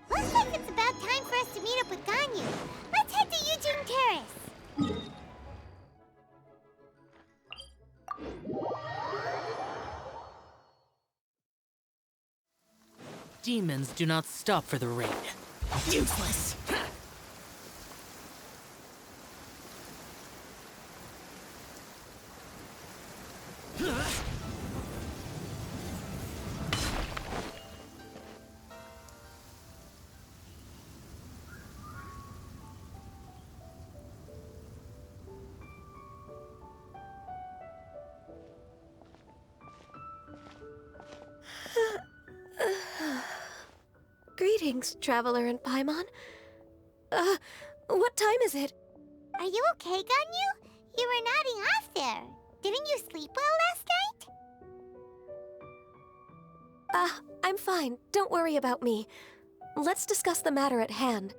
Looks like it's about time for us to meet up with Ganyu. Let's head to Yujin Terrace. Demons do not stop for the raid. Useless! Greetings, Traveler and Paimon. What time is it? Are you okay, Ganyu? You were nodding off there. Didn't you sleep well last night? I'm fine. Don't worry about me. Let's discuss the matter at hand.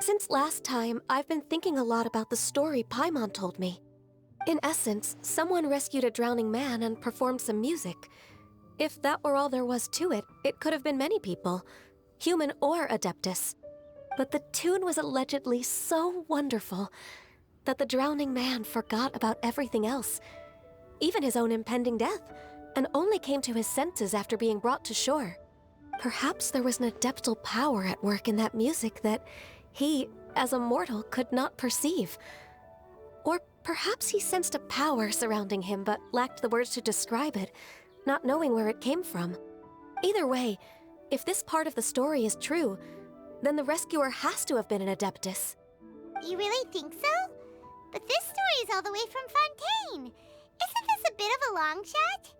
Since last time, I've been thinking a lot about the story Paimon told me. In essence, someone rescued a drowning man and performed some music. If that were all there was to it, it could have been many people, human or Adeptus. But the tune was allegedly so wonderful that the drowning man forgot about everything else, even his own impending death, and only came to his senses after being brought to shore. Perhaps there was an adeptal power at work in that music that he, as a mortal, could not perceive. Or perhaps he sensed a power surrounding him but lacked the words to describe it, not knowing where it came from. Either way, if this part of the story is true, then the rescuer has to have been an Adeptus. You really think so? But this story is all the way from Fontaine. Isn't this a bit of a long shot?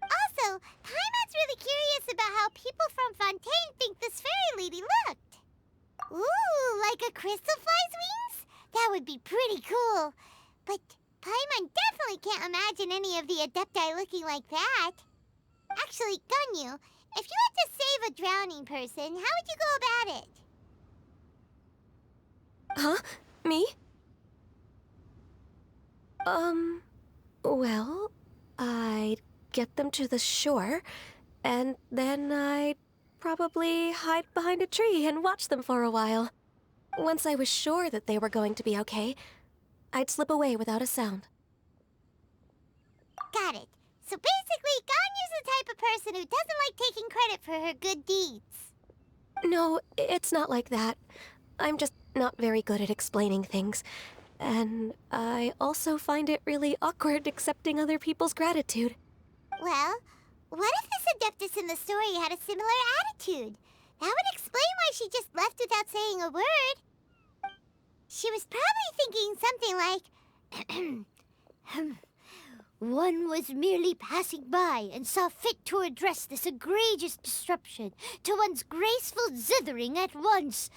Also, Paimon's really curious about how people from Fontaine think this fairy lady looked. Ooh, like a crystal fly's wings? That would be pretty cool. But Paimon definitely can't imagine any of the Adepti looking like that. Actually, Ganyu, if you had to save a drowning person, how would you go about it? Huh? Me? Well, I'd get them to the shore, and then I'd probably hide behind a tree and watch them for a while. Once I was sure that they were going to be okay, I'd slip away without a sound. Got it. So basically, Ganyu's the type of person who doesn't like taking credit for her good deeds. No, it's not like that. I'm just not very good at explaining things. And I also find it really awkward accepting other people's gratitude. Well, what if this Adeptus in the story had a similar attitude? That would explain why she just left without saying a word. She was probably thinking something like, one was merely passing by and saw fit to address this egregious disruption to one's graceful zithering at once.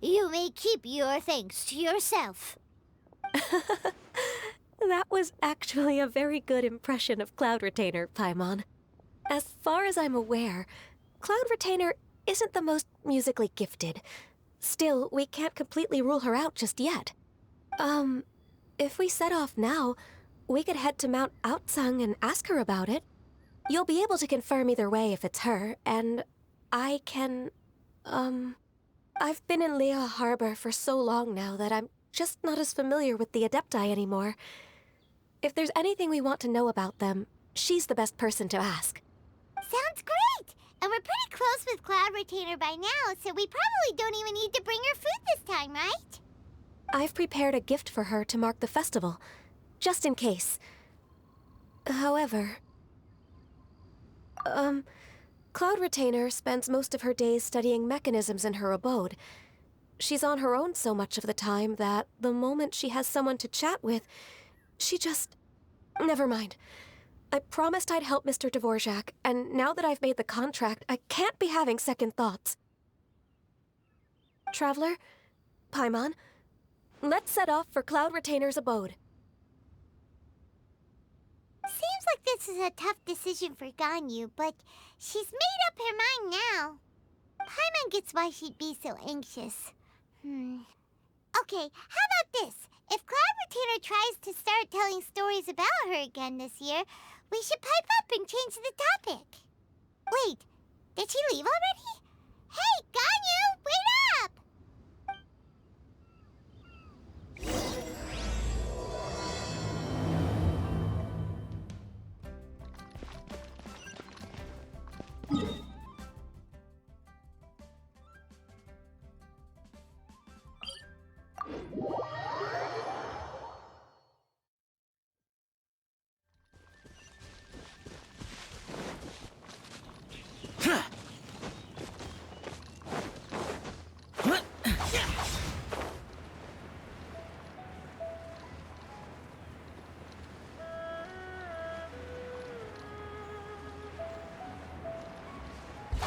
You may keep your thanks to yourself. That was actually a very good impression of Cloud Retainer, Paimon. As far as I'm aware, Cloud Retainer isn't the most musically gifted. Still, we can't completely rule her out just yet. If we set off now, we could head to Mount Outsung and ask her about it. You'll be able to confirm either way if it's her, and I can, I've been in Lea Harbor for so long now that I'm just not as familiar with the Adepti anymore. If there's anything we want to know about them, she's the best person to ask. Sounds great! And we're pretty close with Cloud Retainer by now, so we probably don't even need to bring her food this time, right? I've prepared a gift for her to mark the festival. just in case. However... Cloud Retainer spends most of her days studying mechanisms in her abode. She's on her own so much of the time that the moment she has someone to chat with, she just... Never mind. I promised I'd help Mr. Dvorak, and now that I've made the contract, I can't be having second thoughts. Traveler, Paimon, let's set off for Cloud Retainer's abode. Seems like this is a tough decision for Ganyu, but she's made up her mind now. Paimon gets why she'd be so anxious. Okay, how about this? If Cloud Retainer tries to start telling stories about her again this year, we should pipe up and change the topic. Wait, did she leave already? Hey, Ganyu, wait up!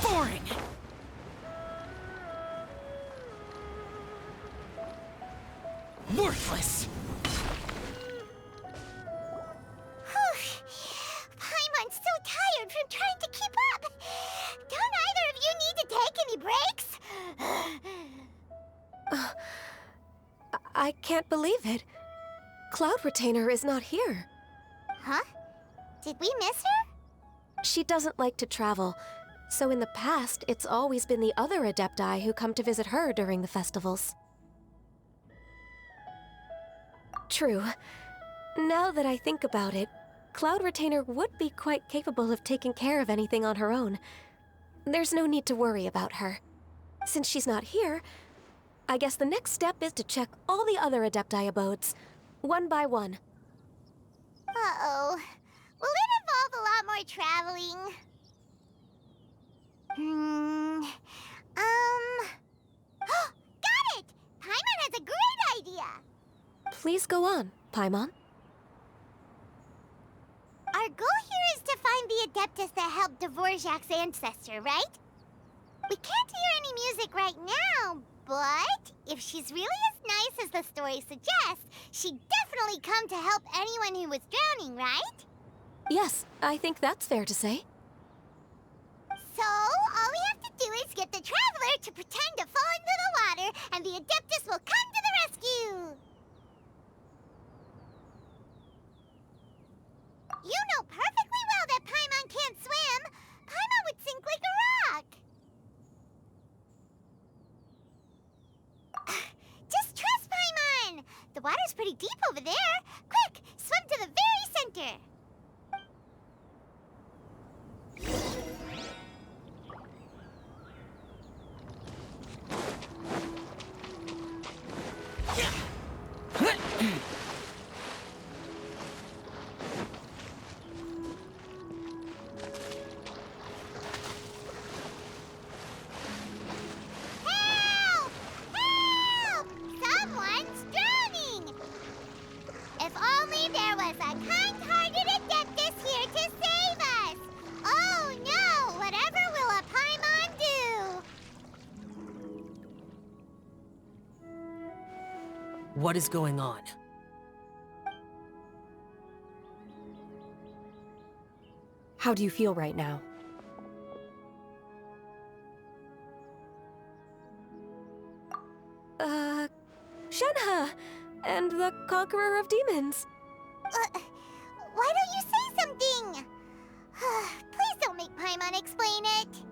Boring! Worthless! Paimon's so tired from trying to keep up. Don't either of you need to take any breaks? I can't believe it. Cloud Retainer is not here. Huh? Did we miss her? She doesn't like to travel, so in the past, it's always been the other Adepti who come to visit her during the festivals. True. Now that I think about it, Cloud Retainer would be quite capable of taking care of anything on her own. There's no need to worry about her. Since she's not here, I guess the next step is to check all the other Adepti abodes, one by one. Uh-oh. Will it involve a lot more traveling? Got it! Paimon has a great idea! Please go on, Paimon. Our goal here is to find the Adeptus that helped Dvorak's ancestor, right? We can't hear any music right now, but if she's really as nice as the story suggests, she'd definitely come to help anyone who was drowning, right? Yes, I think that's fair to say. So, all we have to do is get the Traveler to pretend to fall into the water, and the Adeptus will come to the rescue! You know perfectly well that Paimon can't swim! Paimon would sink like a rock! Just trust Paimon! The water's pretty deep over there! Quick, swim to the very center! Help! Help! Someone's drowning! If only there was a kind-hearted Adeptus here to save us! Oh no! Whatever will a Paimon do? What is going on? How do you feel right now? Shenhe! And the Conqueror of Demons. Why don't you say something? Please don't make Paimon explain it.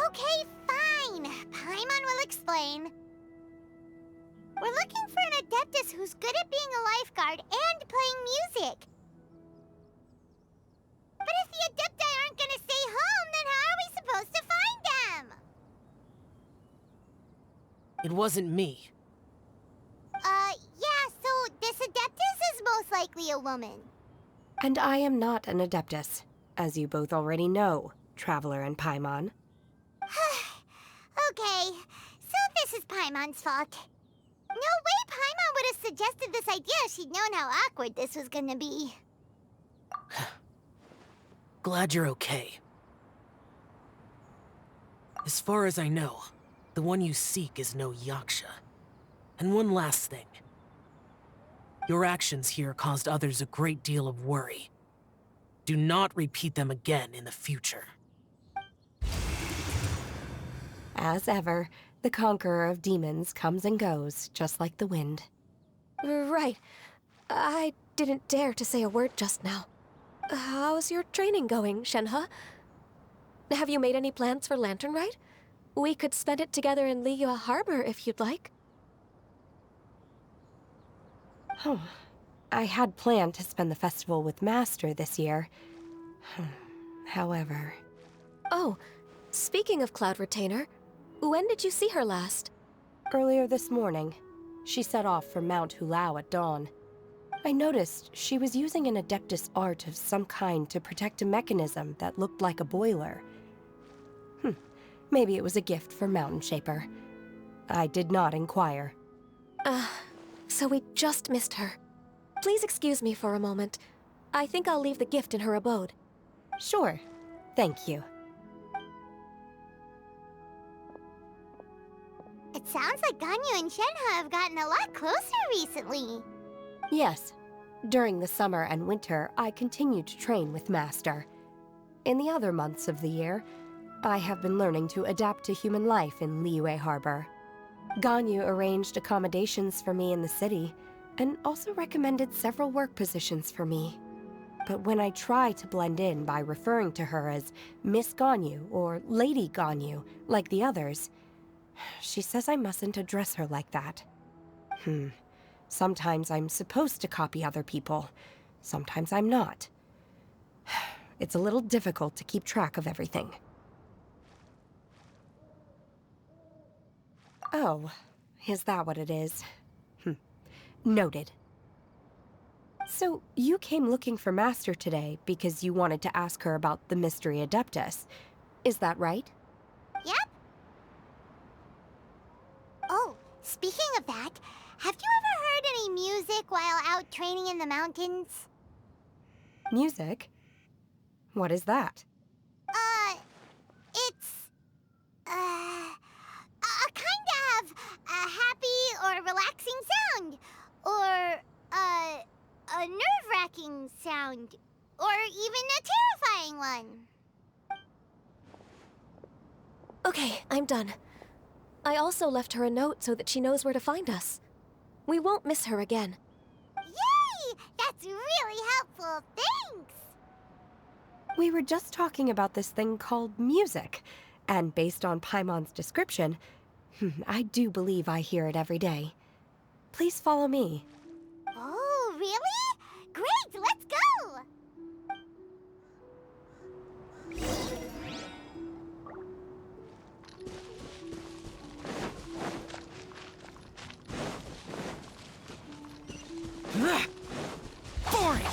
Okay, fine. Paimon will explain. We're looking for an Adeptus who's good at being a lifeguard and playing music. But if the Adepti aren't gonna stay home, then how are we supposed to find them? It wasn't me. Yeah, so likely a woman. And I am not an Adeptus, as you both already know, Traveler and Paimon. Okay, so this is Paimon's fault. No way Paimon would have suggested this idea if she'd known how awkward this was gonna be. Glad you're okay. As far as I know, the one you seek is no Yaksha. And one last thing. Your actions here caused others a great deal of worry. Do not repeat them again in the future. As ever, the conqueror of demons comes and goes, just like the wind. Right. I didn't dare to say a word just now. How's your training going, Shenhe? Have you made any plans for Lantern Rite? We could spend it together in Liyue Harbor if you'd like. Oh, I had planned to spend the festival with Master this year. However... Oh, speaking of Cloud Retainer, when did you see her last? Earlier this morning, she set off for Mount Hulao at dawn. I noticed she was using an Adeptus art of some kind to protect a mechanism that looked like a boiler. Maybe it was a gift for Mountain Shaper. I did not inquire. So we just missed her. Please excuse me for a moment. I think I'll leave the gift in her abode. Sure. Thank you. It sounds like Ganyu and Shenhe have gotten a lot closer recently. Yes. During the summer and winter, I continued to train with Master. In the other months of the year, I have been learning to adapt to human life in Liyue Harbor. Ganyu arranged accommodations for me in the city, and also recommended several work positions for me. But when I try to blend in by referring to her as Miss Ganyu or Lady Ganyu, like the others, she says I mustn't address her like that. Sometimes I'm supposed to copy other people. Sometimes I'm not. It's a little difficult to keep track of everything. Oh, is that what it is? Noted. So, you came looking for Master today because you wanted to ask her about the Mystery Adeptus. Is that right? Yep. Oh, speaking of that, have you ever heard any music while out training in the mountains? Music? What is that? It's, a kind of a happy or relaxing sound. Or, a nerve-wracking sound. Or even a terrifying one. Okay, I'm done. I also left her a note so that she knows where to find us. We won't miss her again. Yay! That's really helpful. Thanks! We were just talking about this thing called music, and based on Paimon's description, I do believe I hear it every day. Please follow me. Oh, really? Great, let's go! Boring!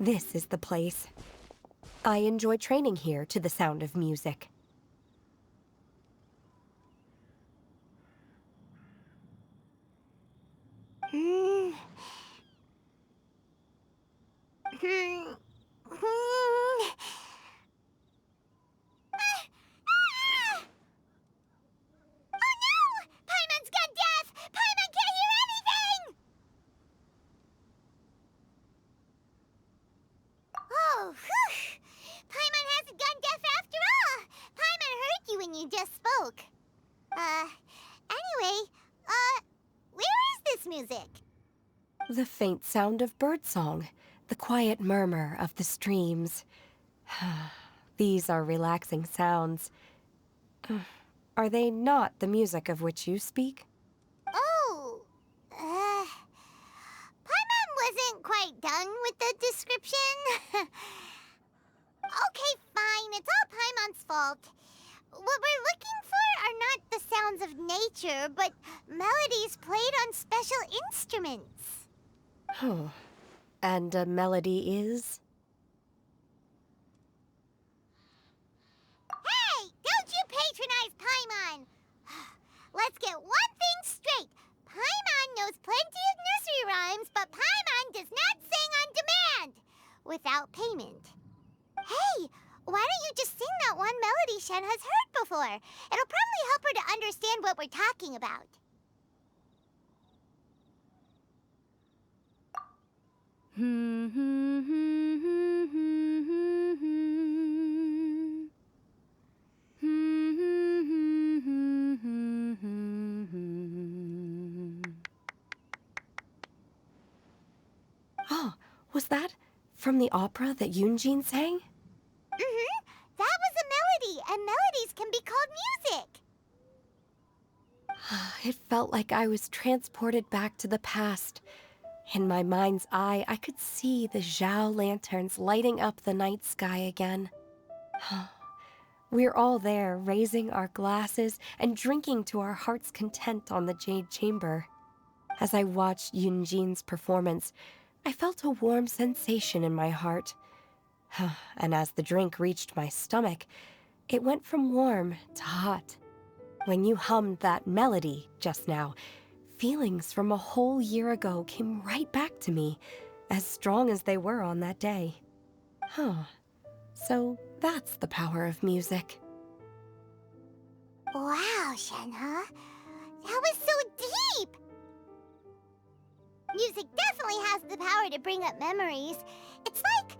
This is the place. I enjoy training here to the sound of music. Oh no! Paimon's gone deaf! Paimon can't hear anything! music? The faint sound of birdsong, the quiet murmur of the streams. These are relaxing sounds. Are they not the music of which you speak? Oh, Paimon wasn't quite done with the description. Okay, fine, it's all Paimon's fault. What we're looking for are not the sounds of nature, but melodies played on special instruments. Oh, and a melody is? Hey, don't you patronize Paimon! Let's get one thing straight. Paimon knows plenty of nursery rhymes, but Paimon does not sing on demand without payment. Hey, why don't you just sing that one melody Shen has heard before? It'll probably help her to understand what we're talking about. Oh, was that from the opera that Yunjin sang? That was a melody, and melodies can be called music. It felt like I was transported back to the past. In my mind's eye, I could see the Zhao lanterns lighting up the night sky again. We're all there, raising our glasses and drinking to our heart's content on the Jade Chamber. As I watched Yunjin's performance, I felt a warm sensation in my heart. And as the drink reached my stomach, it went from warm to hot. When you hummed that melody just now, feelings from a whole year ago came right back to me, as strong as they were on that day. So that's the power of music. Wow, Shenhe. That was so deep! Music definitely has the power to bring up memories. It's like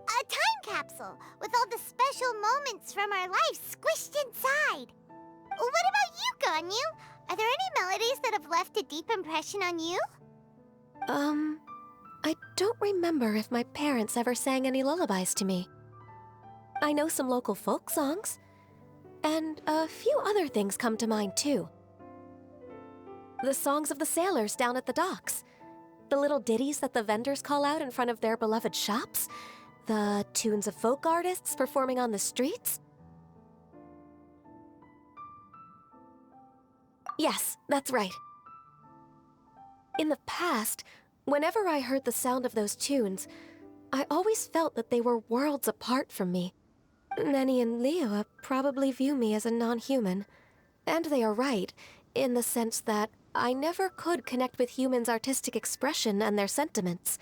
a time capsule with all the special moments from our lives squished inside. What about you, Ganyu? Are there any melodies that have left a deep impression on you? I don't remember if my parents ever sang any lullabies to me. I know some local folk songs, and a few other things come to mind too. The songs of the sailors down at the docks, the little ditties that the vendors call out in front of their beloved shops, the tunes of folk artists performing on the streets. Yes, that's right. In the past, whenever I heard the sound of those tunes, I always felt that they were worlds apart from me. Nenny and Liyue probably view me as a non-human. And they are right, in the sense that I never could connect with humans' artistic expression and their sentiments.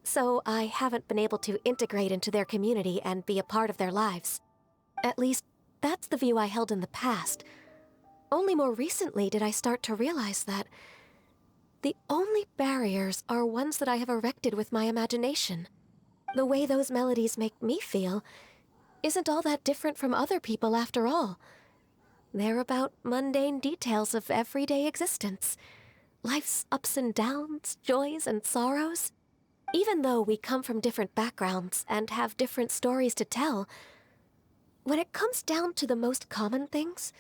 So I haven't been able to integrate into their community and be a part of their lives. At least, that's the view I held in the past. Only more recently did I start to realize that the only barriers are ones that I have erected with my imagination. The way those melodies make me feel isn't all that different from other people after all. They're about mundane details of everyday existence. Life's ups and downs, joys and sorrows. Even though we come from different backgrounds and have different stories to tell, when it comes down to the most common things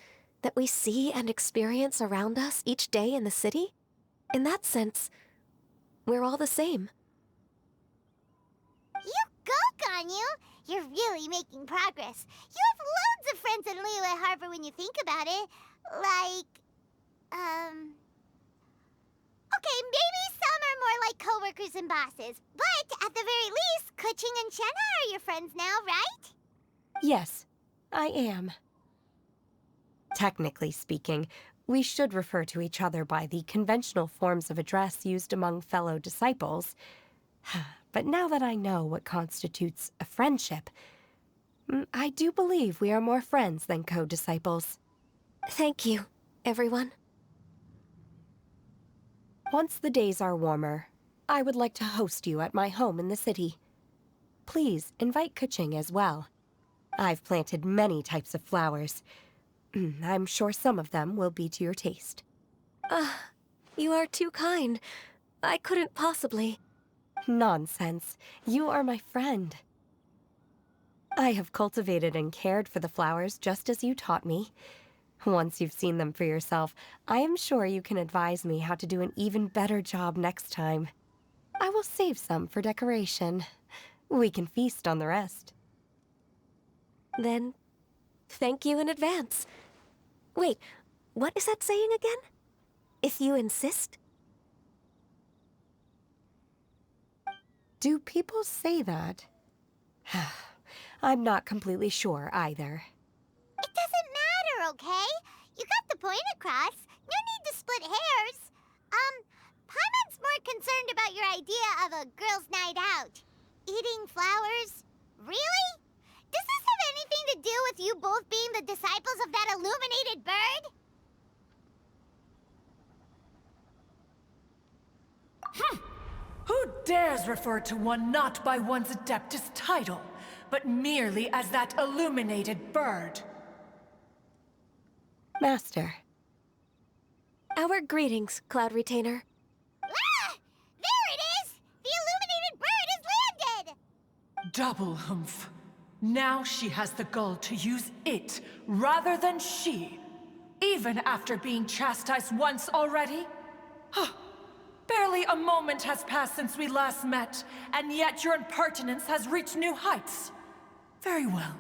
that we see and experience around us each day in the city, in that sense, we're all the same. You go, Ganyu! You're really making progress. You have loads of friends in Liyue Harbor when you think about it. Like, okay, maybe some are more like coworkers and bosses, but at the very least, Keqing and Shenhe are your friends now, right? Yes, I am. Technically speaking, we should refer to each other by the conventional forms of address used among fellow disciples. But now that I know what constitutes a friendship, I do believe we are more friends than co-disciples. Thank you, everyone. Once the days are warmer, I would like to host you at my home in the city. Please invite Keqing as well. I've planted many types of flowers. I'm sure some of them will be to your taste. You are too kind. I couldn't possibly. Nonsense. You are my friend. I have cultivated and cared for the flowers just as you taught me. Once you've seen them for yourself, I am sure you can advise me how to do an even better job next time. I will save some for decoration. We can feast on the rest. Then, thank you in advance. Wait, what is that saying again? If you insist? Do people say that? I'm not completely sure either. It doesn't matter, okay? You got the point across. No need to split hairs. Paimon's more concerned about your idea of a girls' night out. Eating flowers? Really? Does this have anything to do with you both being the disciples of that illuminated bird? Who dares refer to one not by one's Adeptus title, but merely as that illuminated bird? Master. Our greetings, Cloud Retainer. Ah! There it is! The illuminated bird has landed! Double humph. Now she has the gall to use it rather than she, even after being chastised once already? Barely a moment has passed since we last met, and yet your impertinence has reached new heights. Very well.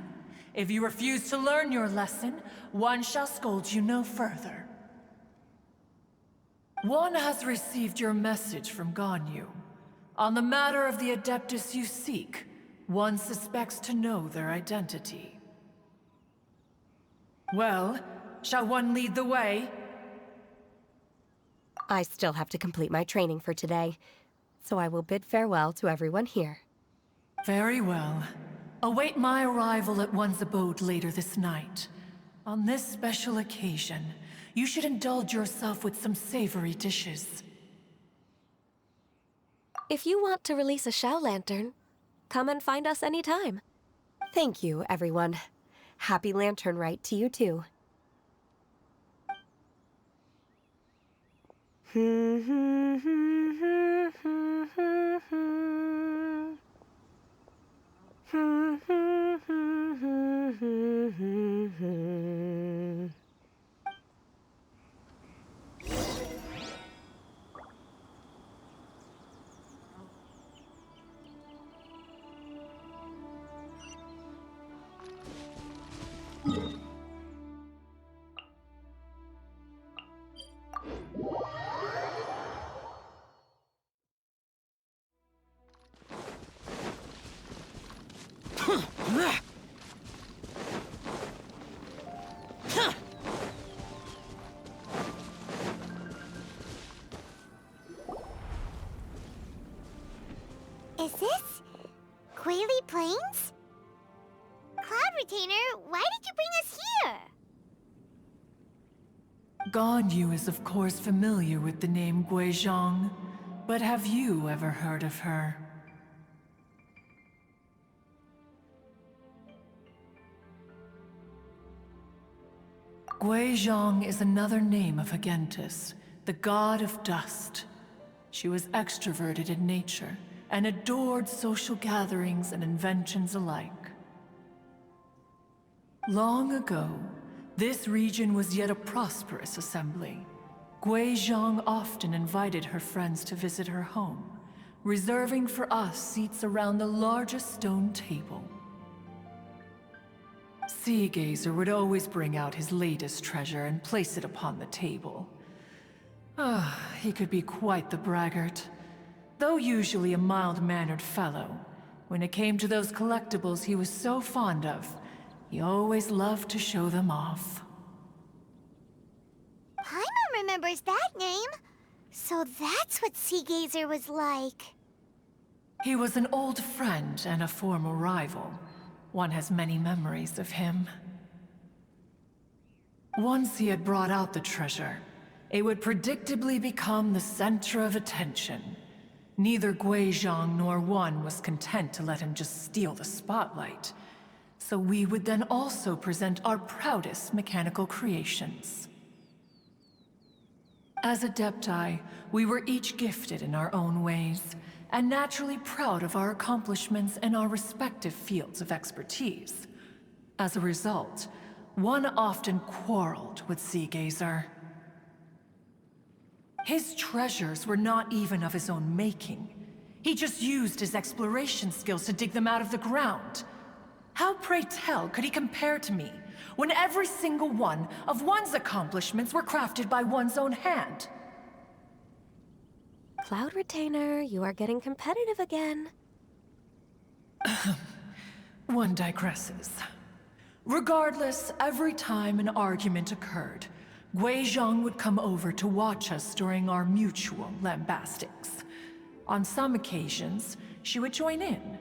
If you refuse to learn your lesson, one shall scold you no further. One has received your message from Ganyu. On the matter of the Adeptus you seek, one suspects to know their identity. Well, shall one lead the way? I still have to complete my training for today, so I will bid farewell to everyone here. Very well. Await my arrival at one's abode later this night. On this special occasion, you should indulge yourself with some savory dishes. If you want to release a Shao Lantern, come and find us anytime. Thank you, everyone. Happy Lantern Rite to you too. Is this Quaily Plains? Cloud Retainer, why did you bring us here? Ganyu is of course familiar with the name Guizhong, but have you ever heard of her? Guizhong is another name of Agentis, the god of dust. She was extroverted in nature and adored social gatherings and inventions alike. Long ago, this region was yet a prosperous assembly. Guizhong often invited her friends to visit her home, reserving for us seats around the largest stone table. Seagazer would always bring out his latest treasure and place it upon the table. He could be quite the braggart. Though usually a mild-mannered fellow, when it came to those collectibles he was so fond of, he always loved to show them off. Paimon remembers that name. So that's what Seagazer was like. He was an old friend and a former rival. One has many memories of him. Once he had brought out the treasure, it would predictably become the center of attention. Neither Guizhong nor one was content to let him just steal the spotlight. So we would then also present our proudest mechanical creations. As Adepti, we were each gifted in our own ways, and naturally proud of our accomplishments in our respective fields of expertise. As a result, one often quarreled with Seagazer. His treasures were not even of his own making. He just used his exploration skills to dig them out of the ground. How, pray tell, could he compare to me, when every single one of one's accomplishments were crafted by one's own hand? Cloud Retainer, you are getting competitive again. One digresses. Regardless, every time an argument occurred, Guizhong would come over to watch us during our mutual lambastics. On some occasions, she would join in,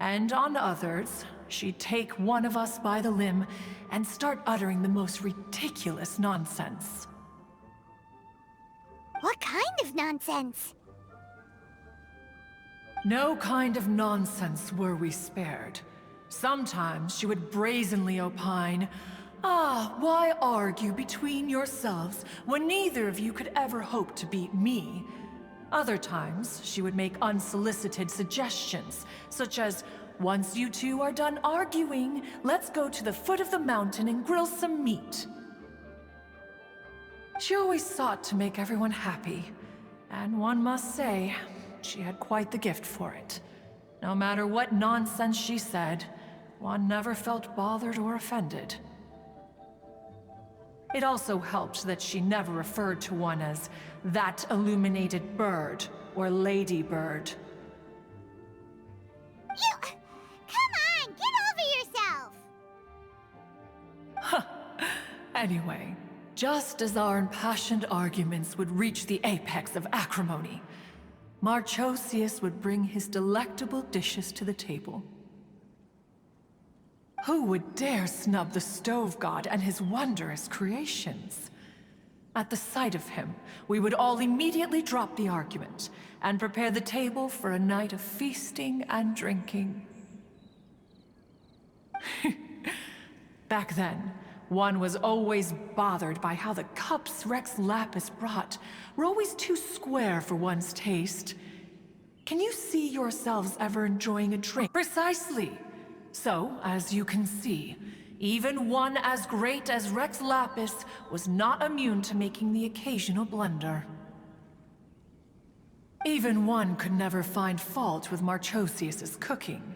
and on others, she'd take one of us by the limb and start uttering the most ridiculous nonsense. What kind of nonsense? No kind of nonsense were we spared. Sometimes she would brazenly opine, why argue between yourselves when neither of you could ever hope to beat me? Other times, she would make unsolicited suggestions, such as, once you two are done arguing, let's go to the foot of the mountain and grill some meat. She always sought to make everyone happy, and one must say, she had quite the gift for it. No matter what nonsense she said, one never felt bothered or offended. It also helped that she never referred to one as that illuminated bird or ladybird. Come on, get over yourself! Anyway, just as our impassioned arguments would reach the apex of acrimony, Marchosius would bring his delectable dishes to the table. Who would dare snub the stove god and his wondrous creations? At the sight of him, we would all immediately drop the argument and prepare the table for a night of feasting and drinking. Back then, one was always bothered by how the cups Rex Lapis brought were always too square for one's taste. Can you see yourselves ever enjoying a drink? Precisely! So, as you can see, even one as great as Rex Lapis was not immune to making the occasional blunder. Even one could never find fault with Marchosius's cooking.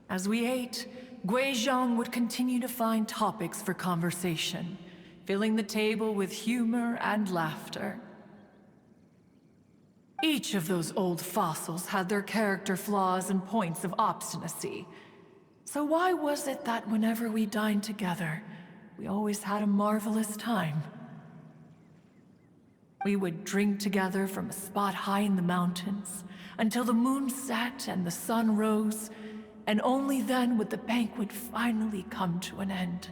As we ate, Guizhong would continue to find topics for conversation, filling the table with humor and laughter. Each of those old fossils had their character flaws and points of obstinacy. So why was it that whenever we dined together, we always had a marvelous time? We would drink together from a spot high in the mountains, until the moon set and the sun rose, and only then would the banquet finally come to an end.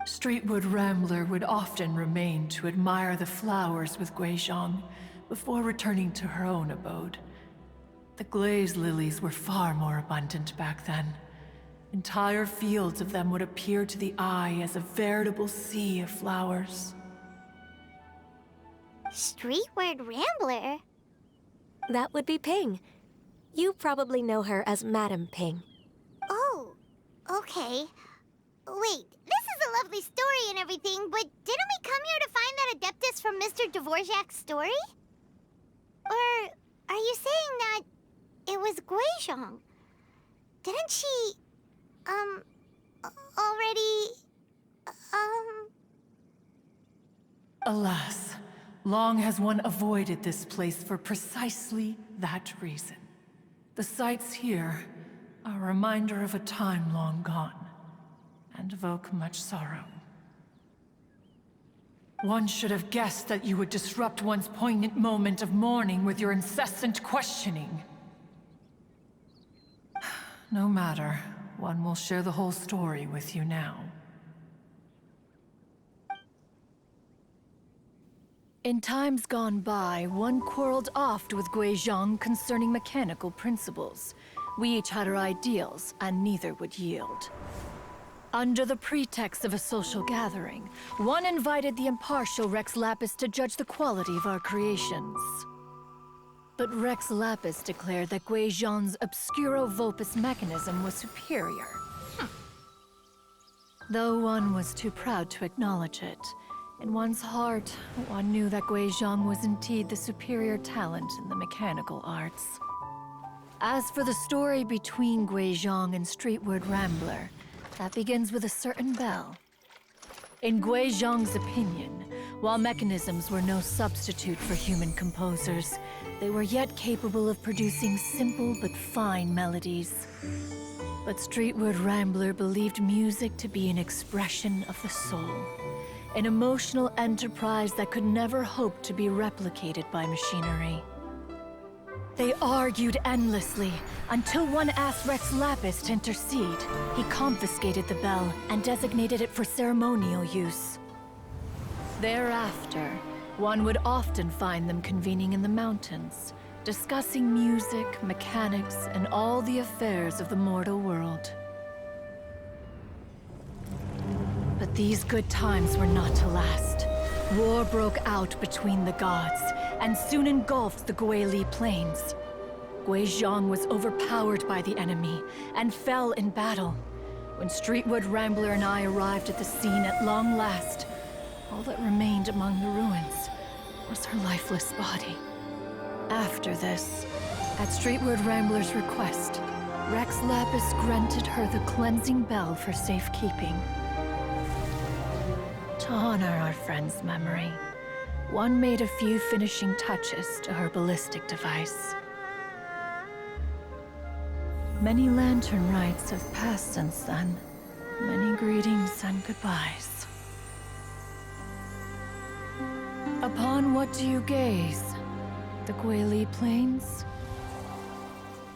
Streetwood Rambler would often remain to admire the flowers with Guizhong before returning to her own abode. The glaze lilies were far more abundant back then. Entire fields of them would appear to the eye as a veritable sea of flowers. Streetward Rambler? That would be Ping. You probably know her as Madam Ping. Oh, okay. Wait, this is a lovely story and everything, but didn't we come here to find that Adeptus from Mr. Dvorak's story? Or are you saying that it was Guizhong? Didn't she, already, Alas, long has one avoided this place for precisely that reason. The sights here are a reminder of a time long gone, and evoke much sorrow. One should have guessed that you would disrupt one's poignant moment of mourning with your incessant questioning. No matter, one will share the whole story with you now. In times gone by, one quarreled oft with Guizhong concerning mechanical principles. We each had our ideals, and neither would yield. Under the pretext of a social gathering, one invited the impartial Rex Lapis to judge the quality of our creations. But Rex Lapis declared that Guizhong's Obscuro Vulpus mechanism was superior. Though one was too proud to acknowledge it, in one's heart, one knew that Guizhong was indeed the superior talent in the mechanical arts. As for the story between Guizhong and Streetward Rambler, that begins with a certain bell. In Guizhong's opinion, while mechanisms were no substitute for human composers, they were yet capable of producing simple but fine melodies. But Streetward Rambler believed music to be an expression of the soul, an emotional enterprise that could never hope to be replicated by machinery. They argued endlessly, until one asked Rex Lapis to intercede. He confiscated the bell and designated it for ceremonial use. Thereafter, one would often find them convening in the mountains, discussing music, mechanics, and all the affairs of the mortal world. But these good times were not to last. War broke out between the gods, and soon engulfed the Guili Plains. Guizhong was overpowered by the enemy, and fell in battle. When Streetwood Rambler and I arrived at the scene at long last, all that remained among the ruins was her lifeless body. After this, at Streetwood Rambler's request, Rex Lapis granted her the cleansing bell for safekeeping. To honor our friend's memory, one made a few finishing touches to her ballistic device. Many lantern rites have passed since then. Many greetings and goodbyes. Upon what do you gaze? The Guili Plains?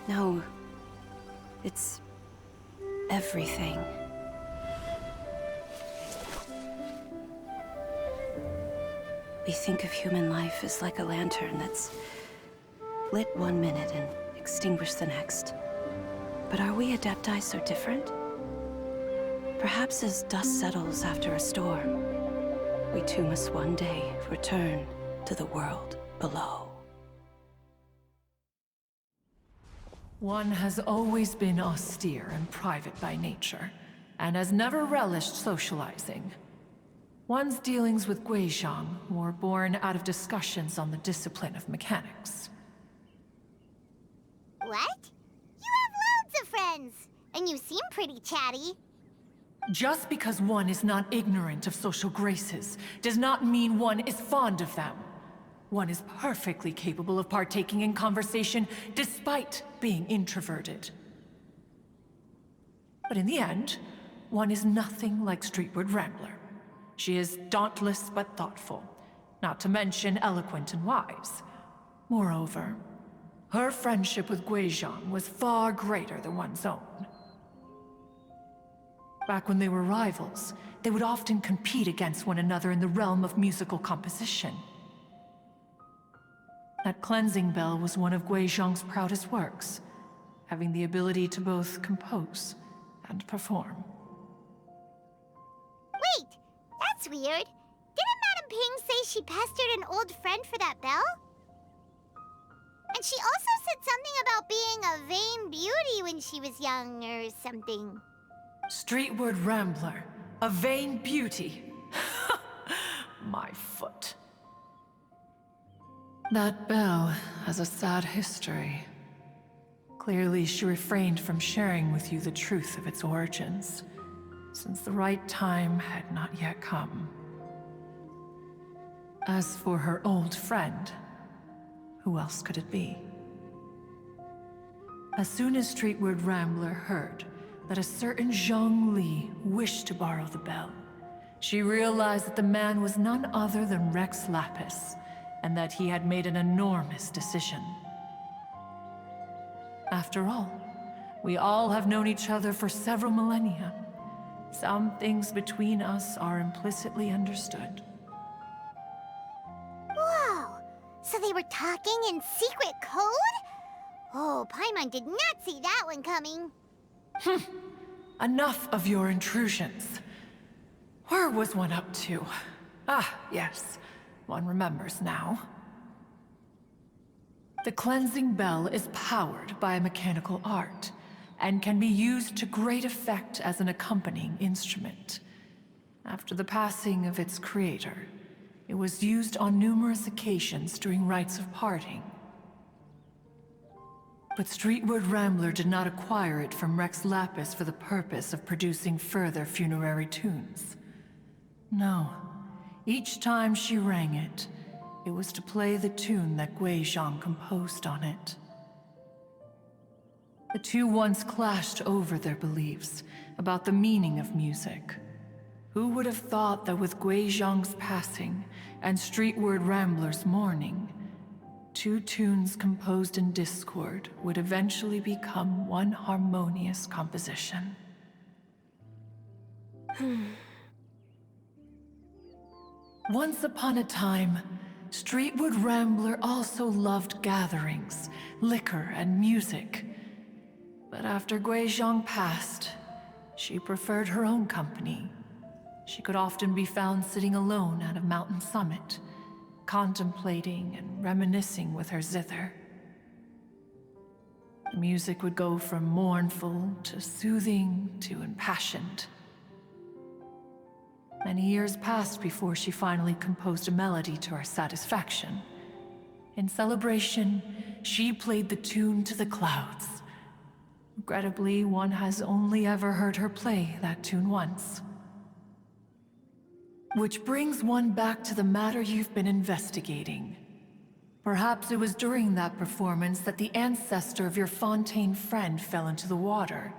No. It's everything. We think of human life as like a lantern that's lit one minute and extinguished the next. But are we Adepti so different? Perhaps as dust settles after a storm, we too must one day return to the world below. One has always been austere and private by nature, and has never relished socializing. One's dealings with Guizhong were born out of discussions on the discipline of mechanics. What? You have loads of friends, and you seem pretty chatty. Just because one is not ignorant of social graces does not mean one is fond of them. One is perfectly capable of partaking in conversation despite being introverted. But in the end, one is nothing like Streetward Rambler. She is dauntless but thoughtful, not to mention eloquent and wise. Moreover, her friendship with Guizhong was far greater than one's own. Back when they were rivals, they would often compete against one another in the realm of musical composition. That cleansing bell was one of Guizhong's proudest works, having the ability to both compose and perform. Wait, that's weird. Didn't Madame Ping say she pestered an old friend for that bell? And she also said something about being a vain beauty when she was young or something. Streetward Rambler, a vain beauty. My foot. That bell has a sad history. Clearly, she refrained from sharing with you the truth of its origins, since the right time had not yet come. As for her old friend, who else could it be? As soon as Streetward Rambler heard that a certain Zhang Li wished to borrow the bell, she realized that the man was none other than Rex Lapis, and that he had made an enormous decision. After all, we all have known each other for several millennia. Some things between us are implicitly understood. Whoa! So they were talking in secret code? Oh, Paimon did not see that one coming. enough of your intrusions. Where was one up to? Ah, yes. One remembers now. The cleansing bell is powered by a mechanical art, and can be used to great effect as an accompanying instrument. After the passing of its creator, it was used on numerous occasions during rites of parting. But Streetward Rambler did not acquire it from Rex Lapis for the purpose of producing further funerary tunes. No. Each time she rang it, it was to play the tune that Guizhong composed on it. The two once clashed over their beliefs about the meaning of music. Who would have thought that with Guizhong's passing and Streetward Rambler's mourning, two tunes composed in discord would eventually become one harmonious composition? Once upon a time, Streetward Rambler also loved gatherings, liquor, and music. But after Guizhong passed, she preferred her own company. She could often be found sitting alone at a mountain summit, contemplating and reminiscing with her zither. The music would go from mournful to soothing to impassioned. Many years passed before she finally composed a melody to her satisfaction. In celebration, she played the tune to the clouds. Regrettably, one has only ever heard her play that tune once. Which brings one back to the matter you've been investigating. Perhaps it was during that performance that the ancestor of your Fontaine friend fell into the water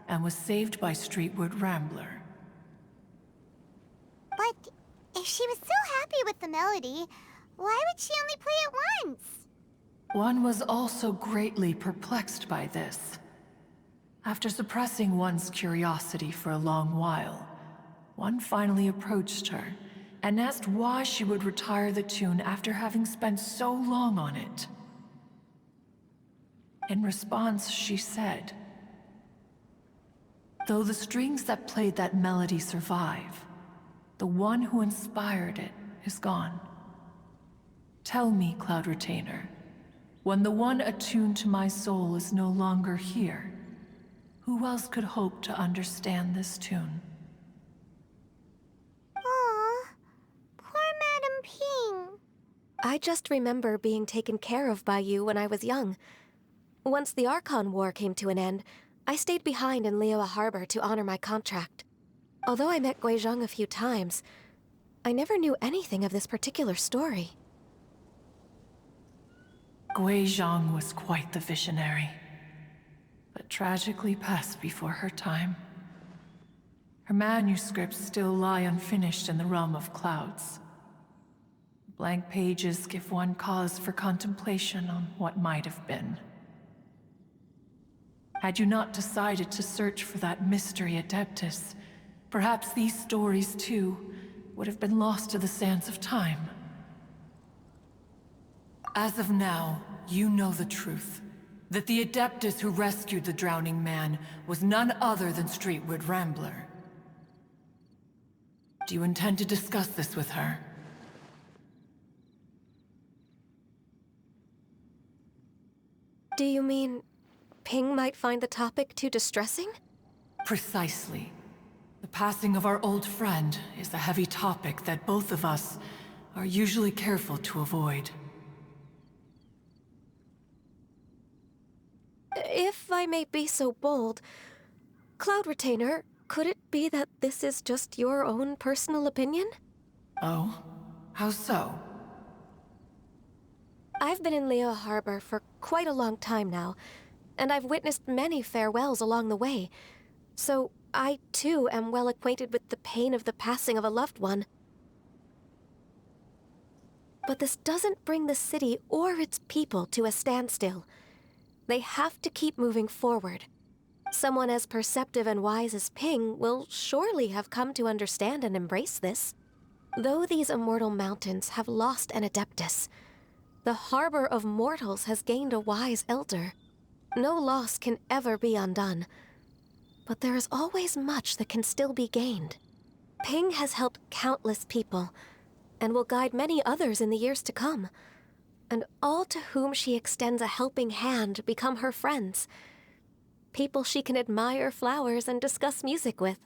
and was saved by Streetward Rambler. But if she was so happy with the melody, why would she only play it once? One was also greatly perplexed by this. After suppressing one's curiosity for a long while, one finally approached her and asked why she would retire the tune after having spent so long on it. In response, she said, "Though the strings that played that melody survive, the one who inspired it is gone. Tell me, Cloud Retainer, when the one attuned to my soul is no longer here, who else could hope to understand this tune?" Aw, poor Madam Ping. I just remember being taken care of by you when I was young. Once the Archon War came to an end, I stayed behind in Liyue Harbor to honor my contract. Although I met Guizhong a few times, I never knew anything of this particular story. Guizhong was quite the visionary, but tragically passed before her time. Her manuscripts still lie unfinished in the realm of clouds. Blank pages give one cause for contemplation on what might have been. Had you not decided to search for that mystery Adeptus, perhaps these stories, too, would have been lost to the sands of time. As of now, you know the truth. That the Adeptus who rescued the drowning man was none other than Streetward Rambler. Do you intend to discuss this with her? Do you mean Ping might find the topic too distressing? Precisely. The passing of our old friend is a heavy topic that both of us are usually careful to avoid. If I may be so bold, Cloud Retainer, could it be that this is just your own personal opinion? Oh? How so? I've been in Liyue Harbor for quite a long time now, and I've witnessed many farewells along the way, so I too am well acquainted with the pain of the passing of a loved one. But this doesn't bring the city or its people to a standstill. They have to keep moving forward. Someone as perceptive and wise as Ping will surely have come to understand and embrace this. Though these immortal mountains have lost an Adeptus, the harbor of mortals has gained a wise elder. No loss can ever be undone. but there is always much that can still be gained. Ping has helped countless people, and will guide many others in the years to come. And all to whom she extends a helping hand become her friends. People she can admire flowers and discuss music with.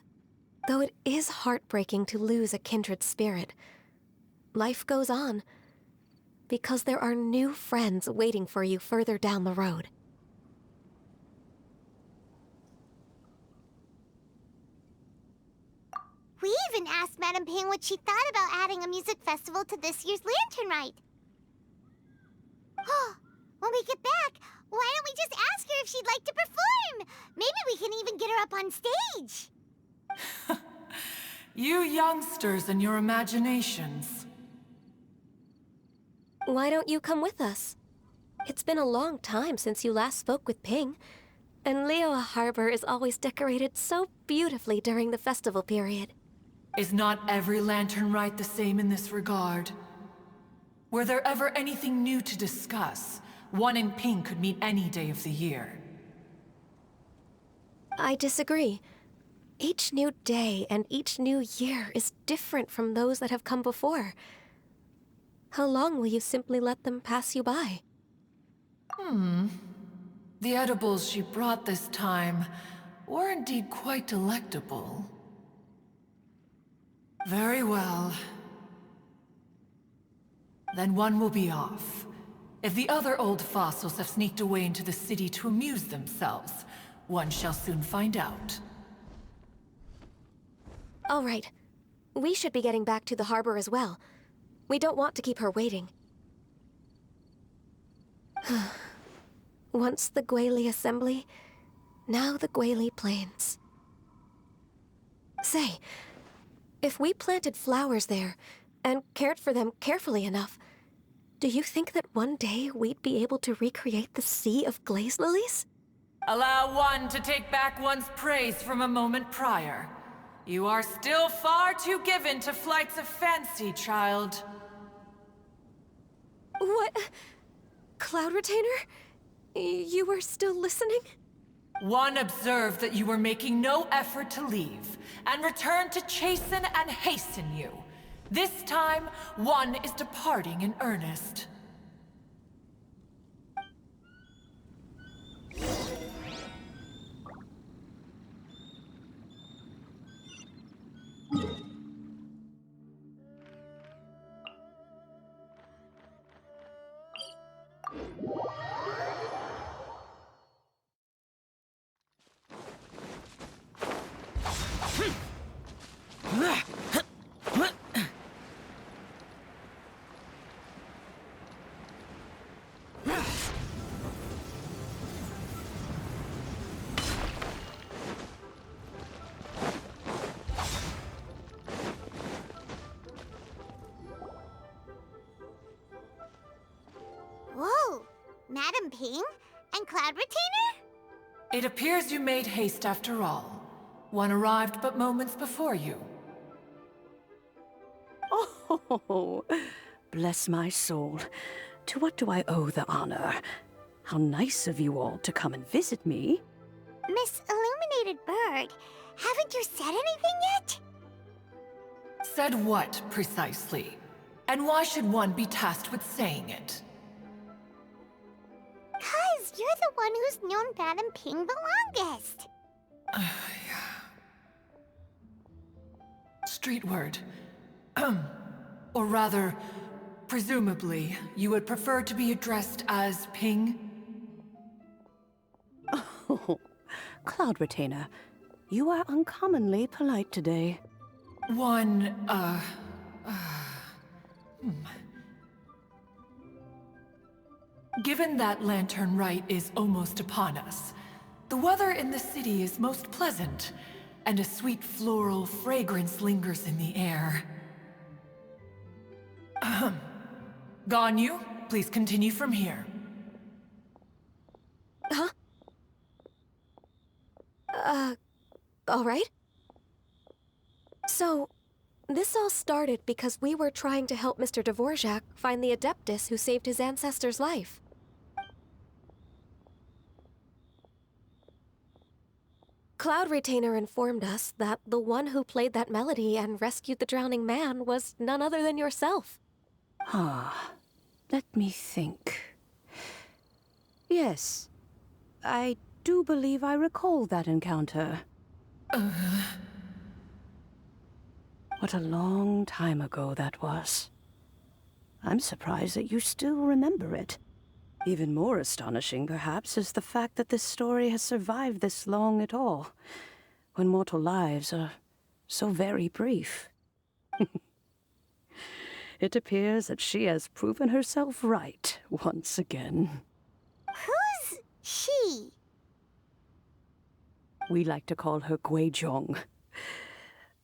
Though it is heartbreaking to lose a kindred spirit, life goes on, because there are new friends waiting for you further down the road. We even asked Madame Ping what she thought about adding a music festival to this year's Lantern Rite. Oh, when we get back, why don't we just ask her if she'd like to perform? Maybe we can even get her up on stage. You youngsters and your imaginations. Why don't you come with us? It's been a long time since you last spoke with Ping, and Liyue Harbor is always decorated so beautifully during the festival period. Is not every Lantern Rite the same in this regard? Were there ever anything new to discuss? One in Ping could meet any day of the year. I disagree. Each new day and each new year is different from those that have come before. How long will you simply let them pass you by? The edibles she brought this time were indeed quite delectable. Very well. Then one will be off. If the other old fossils have sneaked away into the city to amuse themselves, one shall soon find out. All right. We should be getting back to the harbor as well. We don't want to keep her waiting. Once the Guili Assembly, now the Guili Plains. Say, if we planted flowers there, and cared for them carefully enough, do you think that one day we'd be able to recreate the sea of glaze lilies? Allow one to take back one's praise from a moment prior. You are still far too given to flights of fancy, child. What? Cloud Retainer? You were still listening? One observed that you were making no effort to leave, and returned to chasten and hasten you. This time, one is departing in earnest. Whoa, Madame Ping and Cloud Retainer? It appears you made haste after all. One arrived but moments before you. Oh, bless my soul. To what do I owe the honor? How nice of you all to come and visit me. Miss Illuminated Bird, haven't you said anything yet? Said what, precisely? And why should one be tasked with saying it? 'Cause you're the one who's known Madame Ping the longest. Street word. Or rather, presumably, you would prefer to be addressed as Ping? Oh, Cloud Retainer, you are uncommonly polite today. One, Given that Lantern Rite is almost upon us, the weather in the city is most pleasant, and a sweet floral fragrance lingers in the air. Ganyu, please continue from here. Huh? All right. So, this all started because we were trying to help Mr. Dvorak find the Adeptus who saved his ancestor's life. Cloud Retainer informed us that the one who played that melody and rescued the drowning man was none other than yourself. Ah, let me think. Yes, I do believe I recall that encounter. What a long time ago that was. I'm surprised that you still remember it. Even more astonishing, perhaps, is the fact that this story has survived this long at all, when mortal lives are so very brief. It appears that she has proven herself right once again. Who's she? We like to call her Guizhong.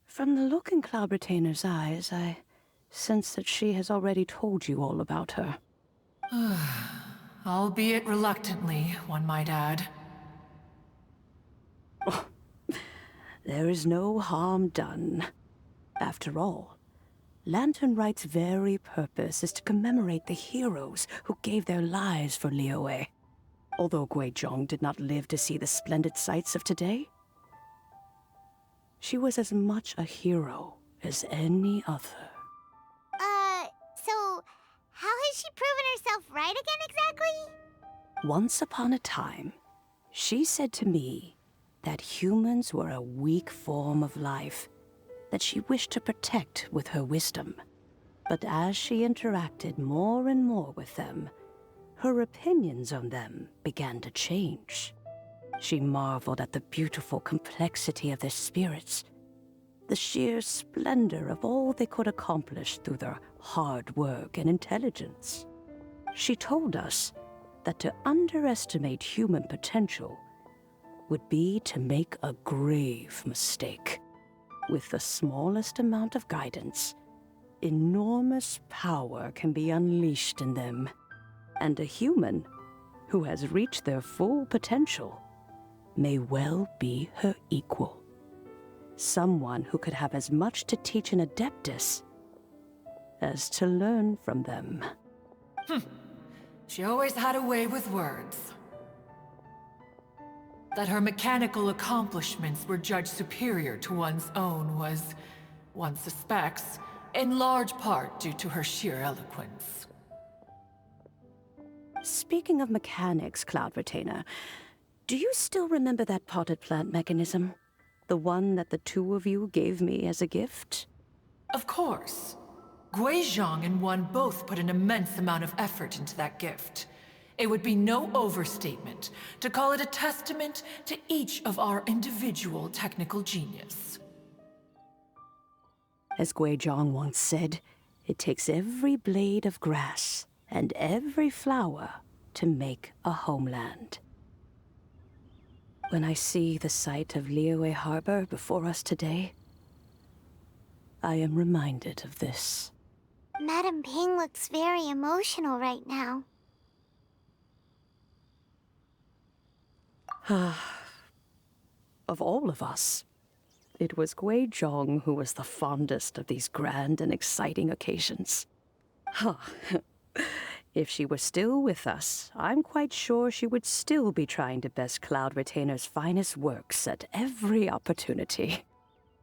From the look in Cloud Retainer's eyes, I sense that she has already told you all about her. Albeit reluctantly, one might add. There is no harm done. After all, Lantern Rite's very purpose is to commemorate the heroes who gave their lives for Liyue. Although Guizhong did not live to see the splendid sights of today, she was as much a hero as any other. So how has she proven herself right again exactly? Once upon a time, she said to me that humans were a weak form of life that she wished to protect with her wisdom. But as she interacted more and more with them, her opinions on them began to change. She marveled at the beautiful complexity of their spirits, the sheer splendor of all they could accomplish through their hard work and intelligence. She told us that to underestimate human potential would be to make a grave mistake. With the smallest amount of guidance, enormous power can be unleashed in them. And a human who has reached their full potential may well be her equal. Someone who could have as much to teach an Adeptus as to learn from them. She always had a way with words. That her mechanical accomplishments were judged superior to one's own was, one suspects, in large part due to her sheer eloquence. Speaking of mechanics, Cloud Retainer, do you still remember that potted plant mechanism? The one that the two of you gave me as a gift? Of course. Guizhong and one both put an immense amount of effort into that gift. It would be no overstatement to call it a testament to each of our individual technical genius. As Guizhong once said, it takes every blade of grass and every flower to make a homeland. When I see the sight of Liyue Harbor before us today, I am reminded of this. Madame Ping looks very emotional right now. Of all of us, it was Guizhong who was the fondest of these grand and exciting occasions. If she were still with us, I'm quite sure she would still be trying to best Cloud Retainer's finest works at every opportunity.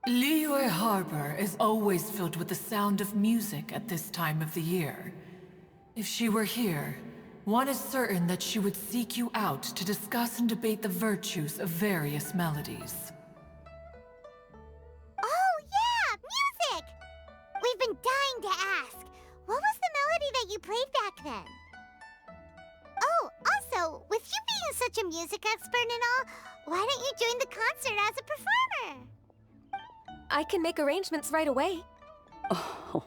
Liyue Harbor is always filled with the sound of music at this time of the year. If she were here, one is certain that she would seek you out to discuss and debate the virtues of various melodies. Oh yeah, music! We've been dying to ask. What was the melody that you played back then? Oh, also, with you being such a music expert and all, why don't you join the concert as a performer? I can make arrangements right away. Oh,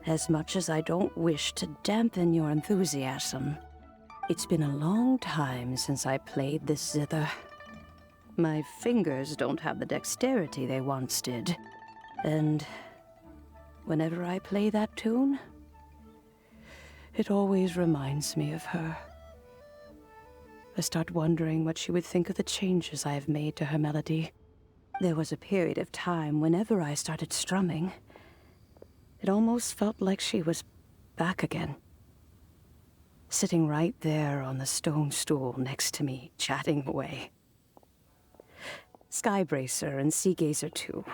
as much as I don't wish to dampen your enthusiasm, it's been a long time since I played this zither. My fingers don't have the dexterity they once did, and whenever I play that tune, it always reminds me of her. I start wondering what she would think of the changes I have made to her melody. There was a period of time whenever I started strumming, it almost felt like she was back again. Sitting right there on the stone stool next to me, chatting away. Skybracer and Seagazer too.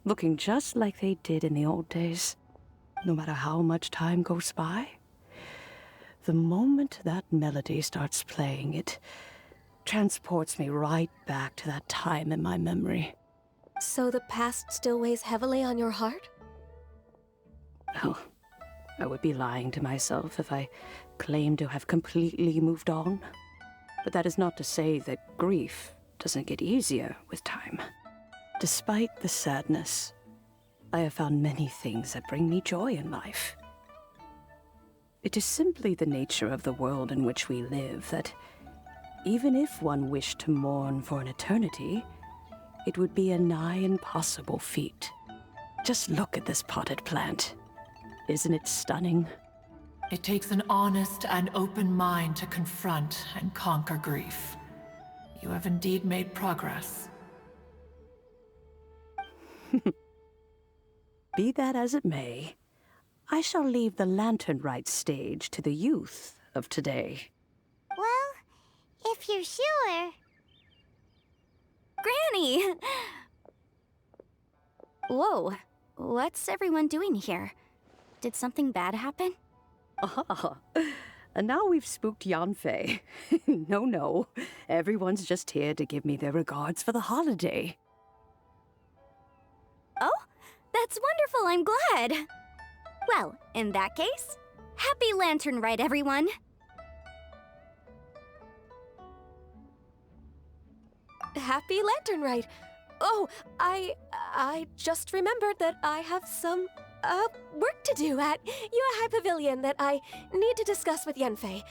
Looking just like they did in the old days. No matter how much time goes by, the moment that melody starts playing, it transports me right back to that time in my memory. So the past still weighs heavily on your heart? Well, I would be lying to myself if I claimed to have completely moved on. But that is not to say that grief doesn't get easier with time. Despite the sadness, I have found many things that bring me joy in life. It is simply the nature of the world in which we live that even if one wished to mourn for an eternity, it would be a nigh impossible feat. Just look at this potted plant. Isn't it stunning? It takes an honest and open mind to confront and conquer grief. You have indeed made progress. Be that as it may, I shall leave the lantern rite stage to the youth of today. Well, if you're sure. Granny! Whoa, what's everyone doing here? Did something bad happen? Ah, and now we've spooked Yanfei. No, everyone's just here to give me their regards for the holiday. Oh, that's wonderful, I'm glad. Well, in that case, happy Lantern Rite, everyone. Happy Lantern Rite. Oh, I just remembered that I have some, work to do at Yuehai Pavilion that I need to discuss with Yanfei.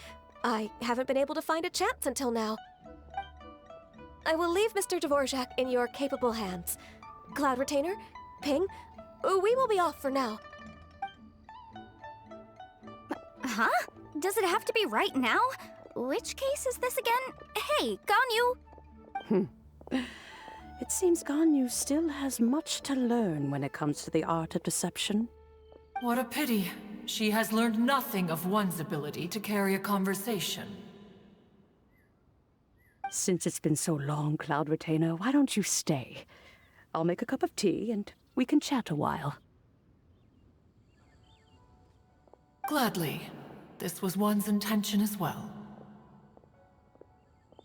I haven't been able to find a chance until now. I will leave Mr. Dvorak in your capable hands. Cloud Retainer, Ping, we will be off for now. Huh? Does it have to be right now? Which case is this again? Hey, Ganyu! It seems Ganyu still has much to learn when it comes to the art of deception. What a pity. She has learned nothing of one's ability to carry a conversation. Since it's been so long, Cloud Retainer, why don't you stay? I'll make a cup of tea and we can chat a while. Gladly. This was one's intention as well.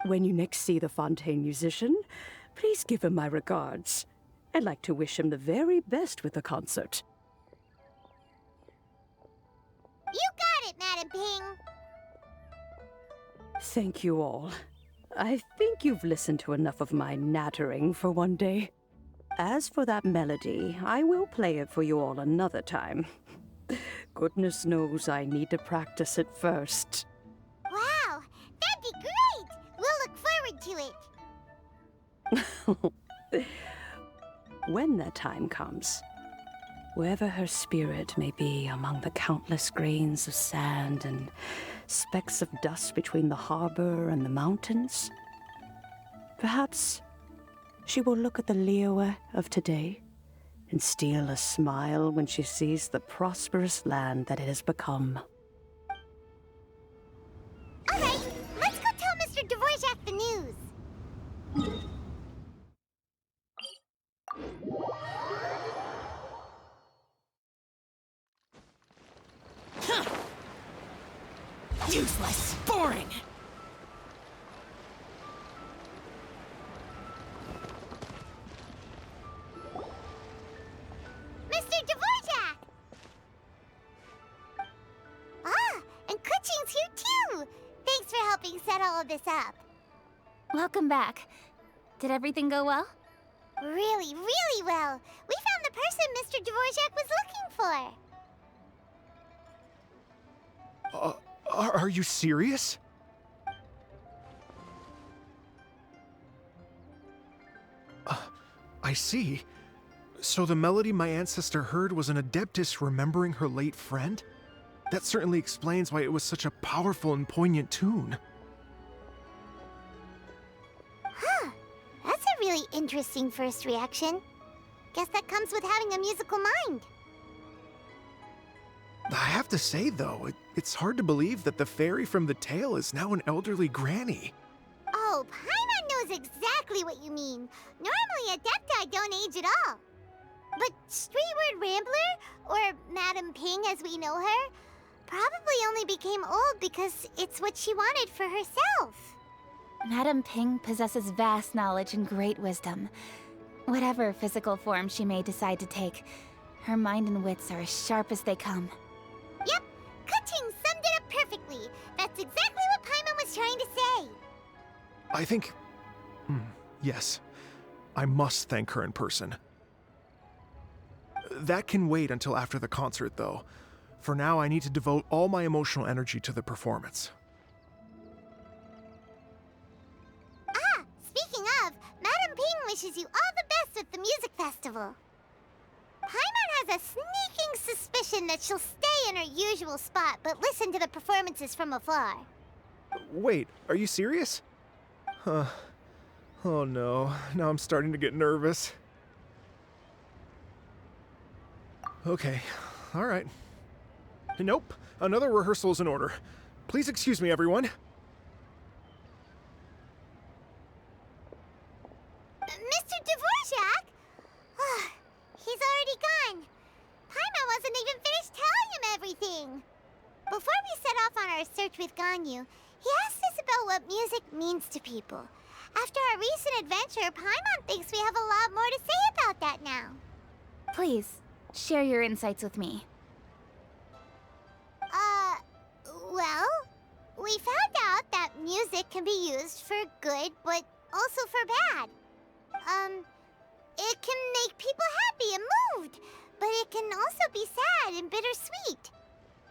When you next see the Fontaine musician, please give him my regards. I'd like to wish him the very best with the concert. You got it, Madam Ping. Thank you all. I think you've listened to enough of my nattering for one day. As for that melody, I will play it for you all another time. Goodness knows I need to practice it first. Wow, that'd be great. We'll look forward to it. When that time comes, wherever her spirit may be among the countless grains of sand and specks of dust between the harbor and the mountains, perhaps she will look at the Liyue of today and steal a smile when she sees the prosperous land that it has become. All right, let's go tell Mr. Dvorak the news. Useless! Boring! Mr. Dvorak! Ah, and Kuchin's here too! Thanks for helping set all of this up. Welcome back. Did everything go well? Really, really well. We found the person Mr. Dvorak was looking for. Are you serious? I see. So the melody my ancestor heard was an adeptus remembering her late friend? That certainly explains why it was such a powerful and poignant tune. Huh. That's a really interesting first reaction. Guess that comes with having a musical mind. I have to say, though, it's hard to believe that the fairy from the tale is now an elderly granny. Oh, Paimon knows knows exactly what you mean. Normally, Adepti don't age at all. But Streetward Rambler, or Madam Ping as we know her, probably only became old because it's what she wanted for herself. Madam Ping possesses vast knowledge and great wisdom. Whatever physical form she may decide to take, her mind and wits are as sharp as they come. Yep, Kuching summed it up perfectly. That's exactly what Paimon was trying to say. I think... yes. I must thank her in person. That can wait until after the concert, though. For now, I need to devote all my emotional energy to the performance. Ah, speaking of, Madam Ping wishes you all the best with the music festival. Paimon has a sneaking suspicion that she'll stay in her usual spot, but listen to the performances from afar. Wait, are you serious? Huh. Oh no, now I'm starting to get nervous. Okay, alright. Nope, another rehearsal is in order. Please excuse me, everyone. Mr. Dvorak? He's already gone. Paimon wasn't even finished telling him everything. Before we set off on our search with Ganyu, he asked us about what music means to people. After our recent adventure, Paimon thinks we have a lot more to say about that now. Please, share your insights with me. Well, we found out that music can be used for good, but also for bad. It can make people happy and moved, but it can also be sad and bittersweet.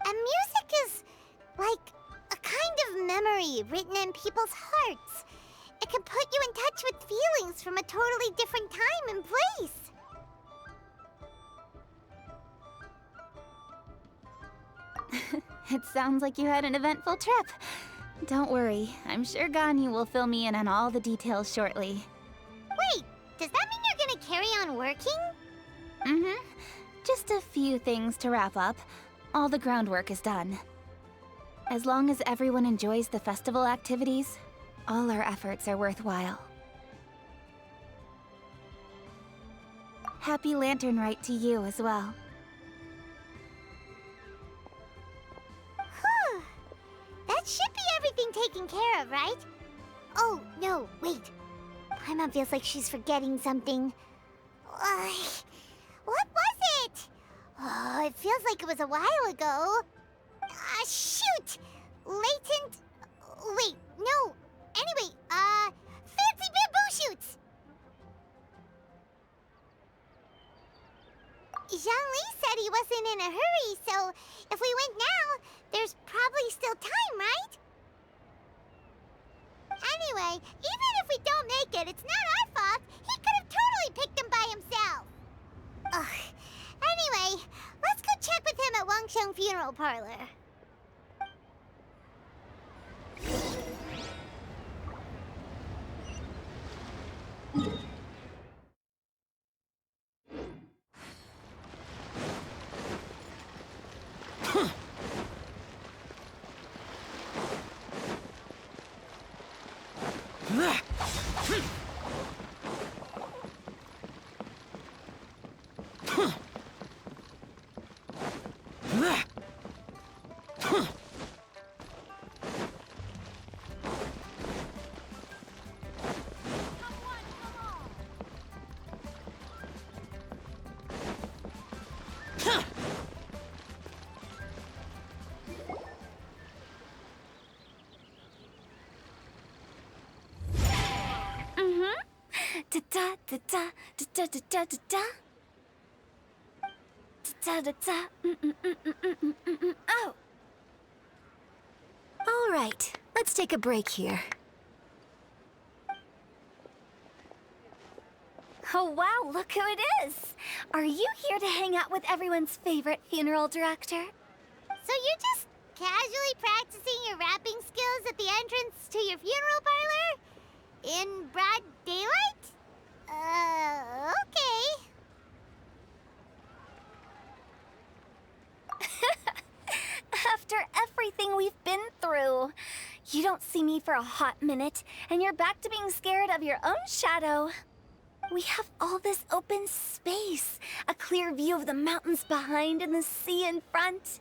And music is like a kind of memory written in people's hearts. It can put you in touch with feelings from a totally different time and place. It sounds like you had an eventful trip. Don't worry, I'm sure Ganyu will fill me in on all the details shortly. Wait, does that mean you're gonna carry on working? Mm-hmm. Just a few things to wrap up. All the groundwork is done. As long as everyone enjoys the festival activities, all our efforts are worthwhile. Happy Lantern Rite to you as well. Whew. That should be everything taken care of, right? Oh, no, wait. Paimon feels like she's forgetting something. What was it? Oh, it feels like it was a while ago. Shoot! Latent... Wait, no. Anyway, fancy bamboo shoots! Zhangli said he wasn't in a hurry, so if we went now, there's probably still time, right? Anyway, even if we don't make it, it's not our fault. He could have totally picked them by himself. Ugh. Anyway, let's go check with him at Wangsheng Funeral Parlor. Oh! All right, let's take a break here. Oh wow, look who it is! Are you here to hang out with everyone's favorite funeral director? So you're just casually practicing your rapping skills at the entrance to your funeral parlor? In broad daylight? Okay. After everything we've been through, You don't see me for a hot minute, and you're back to being scared of your own shadow. We have all this open space, a clear view of the mountains behind and the sea in front.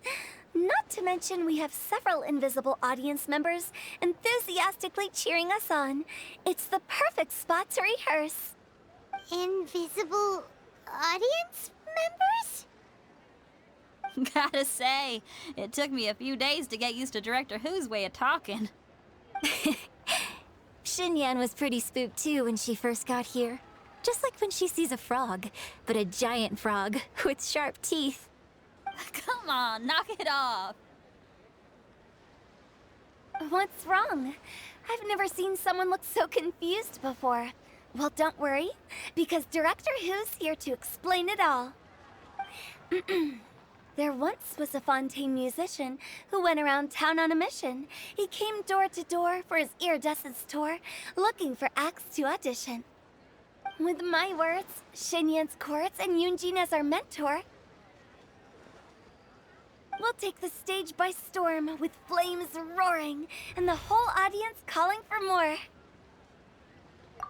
Not to mention we have several invisible audience members enthusiastically cheering us on. It's the perfect spot to rehearse. Invisible audience members? Gotta say, it took me a few days to get used to Director Who's way of talking. Xinyan was pretty spooked too when she first got here. Just like when she sees a frog, but a giant frog with sharp teeth. Come on, knock it off. What's wrong? I've never seen someone look so confused before. Well, don't worry, because Director Who's here to explain it all. There once was a Fontaine musician who went around town on a mission. He came door to door for his iridescence tour, looking for acts to audition. With my words, Xinyan's chords, and Yunjin as our mentor, we'll take the stage by storm with flames roaring and the whole audience calling for more.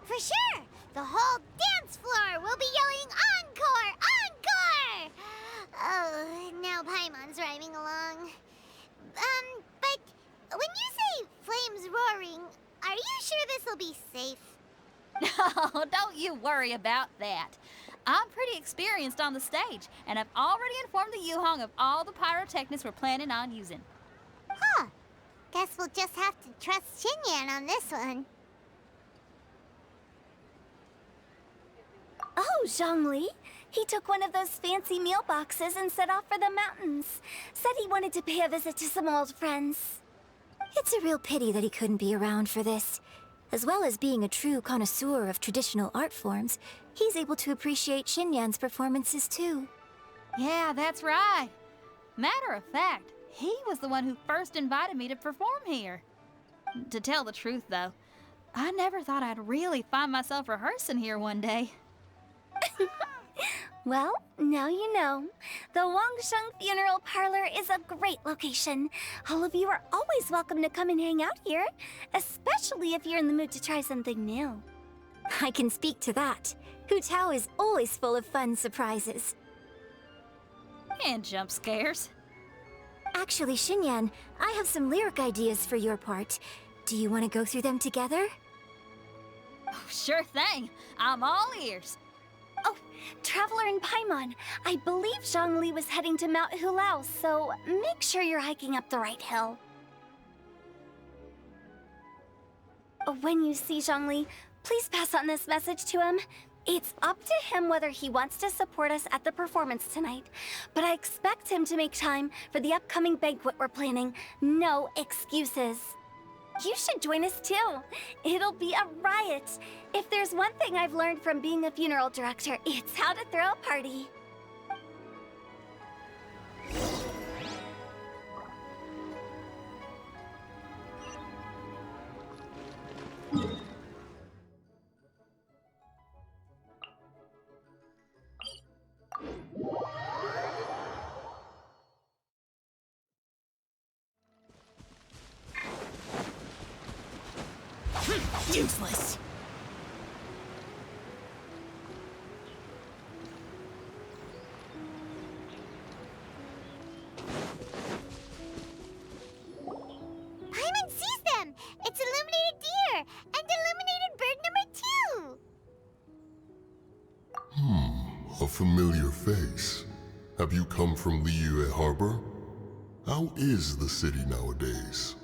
For sure! The whole dance floor will be yelling encore! Encore! Oh, now Paimon's rhyming along. But when you say flames roaring, are you sure this'll be safe? No, don't you worry about that. I'm pretty experienced on the stage, and I've already informed the Yuhong of all the pyrotechnics we're planning on using. Huh. Guess we'll just have to trust Xinyan on this one. Oh, Zhongli. He took one of those fancy meal boxes and set off for the mountains. Said he wanted to pay a visit to some old friends. It's a real pity that he couldn't be around for this. As well as being a true connoisseur of traditional art forms, he's able to appreciate Xinyan's performances too. Yeah, that's right. Matter of fact, he was the one who first invited me to perform here. To tell the truth, though, I never thought I'd really find myself rehearsing here one day. Well, now you know. The Wangsheng Funeral Parlor is a great location. All of you are always welcome to come and hang out here, especially if you're in the mood to try something new. I can speak to that. Hu Tao is always full of fun surprises. And jump scares. Actually, Xinyan, I have some lyric ideas for your part. Do you want to go through them together? Oh, sure thing. I'm all ears. Oh, Traveler and Paimon, I believe Zhongli was heading to Mount Hulao, so make sure you're hiking up the right hill. When you see Zhongli, please pass on this message to him. It's up to him whether he wants to support us at the performance tonight, but I expect him to make time for the upcoming banquet we're planning. No excuses. You should join us too. It'll be a riot. If there's one thing I've learned from being a funeral director, it's how to throw a party. Useless. Paimon sees them! It's illuminated deer and illuminated bird number 2! A familiar face. Have you come from Liyue Harbor? How is the city nowadays?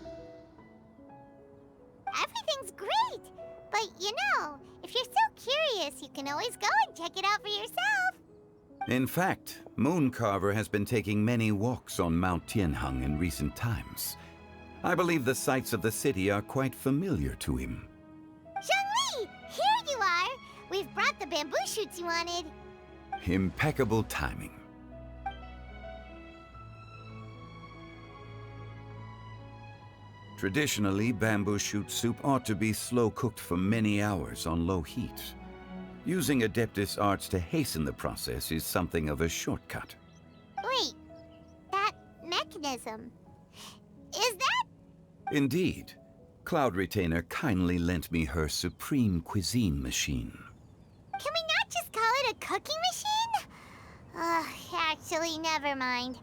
Everything's great! But you know, if you're so curious, you can always go and check it out for yourself! In fact, Mooncarver has been taking many walks on Mount Tianheng in recent times. I believe the sights of the city are quite familiar to him. Zhongli! Here you are! We've brought the bamboo shoots you wanted. Impeccable timing. Traditionally, bamboo shoot soup ought to be slow-cooked for many hours on low heat. Using Adeptus arts to hasten the process is something of a shortcut. Wait, that mechanism... is that... Indeed. Cloud Retainer kindly lent me her supreme cuisine machine. Can we not just call it a cooking machine? Actually, never mind.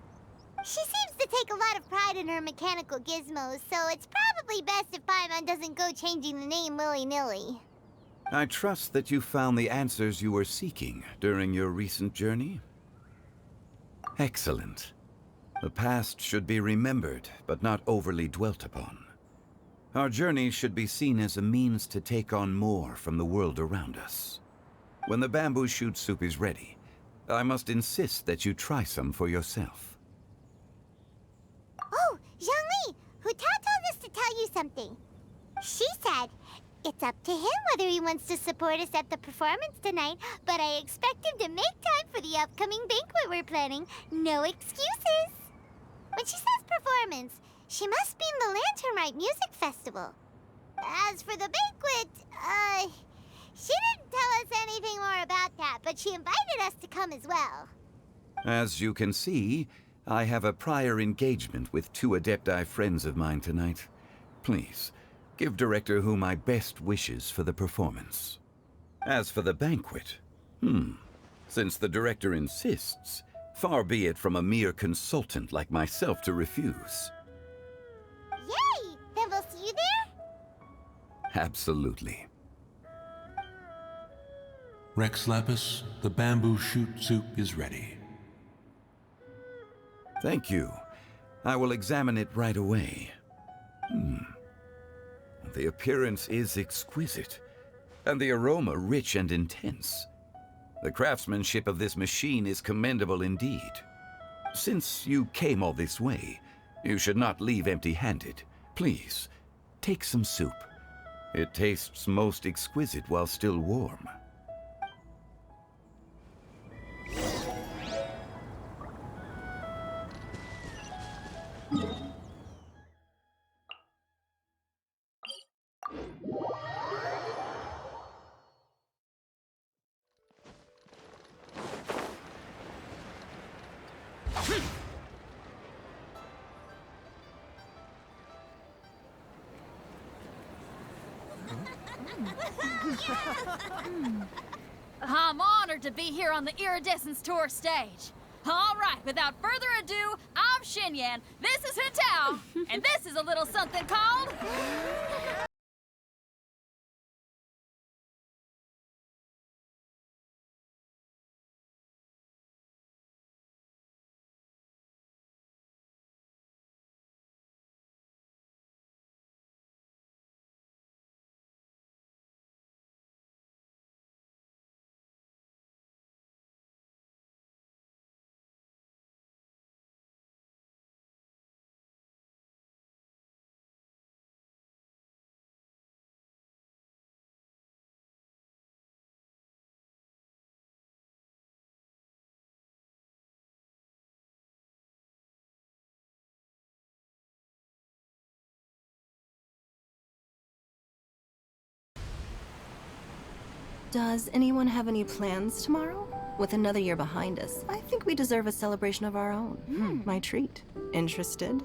She seems to take a lot of pride in her mechanical gizmos, so it's probably best if Paimon doesn't go changing the name willy-nilly. I trust that you found the answers you were seeking during your recent journey. Excellent. The past should be remembered, but not overly dwelt upon. Our journey should be seen as a means to take on more from the world around us. When the bamboo shoot soup is ready, I must insist that you try some for yourself. Oh, Zhongli! Huta told us to tell you something. She said, it's up to him whether he wants to support us at the performance tonight, but I expect him to make time for the upcoming banquet we're planning. No excuses! When she says performance, she must mean the Lantern Rite Music Festival. As for the banquet, she didn't tell us anything more about that, but she invited us to come as well. As you can see, I have a prior engagement with 2 Adepti friends of mine tonight. Please, give Director Hu my best wishes for the performance. As for the banquet, since the Director insists, far be it from a mere consultant like myself to refuse. Yay! Then we'll see you there? Absolutely. Rex Lapis, the bamboo shoot soup is ready. Thank you. I will examine it right away. The appearance is exquisite, and the aroma rich and intense. The craftsmanship of this machine is commendable indeed. Since you came all this way, you should not leave empty-handed. Please, take some soup. It tastes most exquisite while still warm. I'm honored to be here on the Iridescence Tour stage. All right, without further ado, I'm Xinyan, this is Hutao, and this is a little something called... Does anyone have any plans tomorrow? With another year behind us, I think we deserve a celebration of our own. My treat. Interested?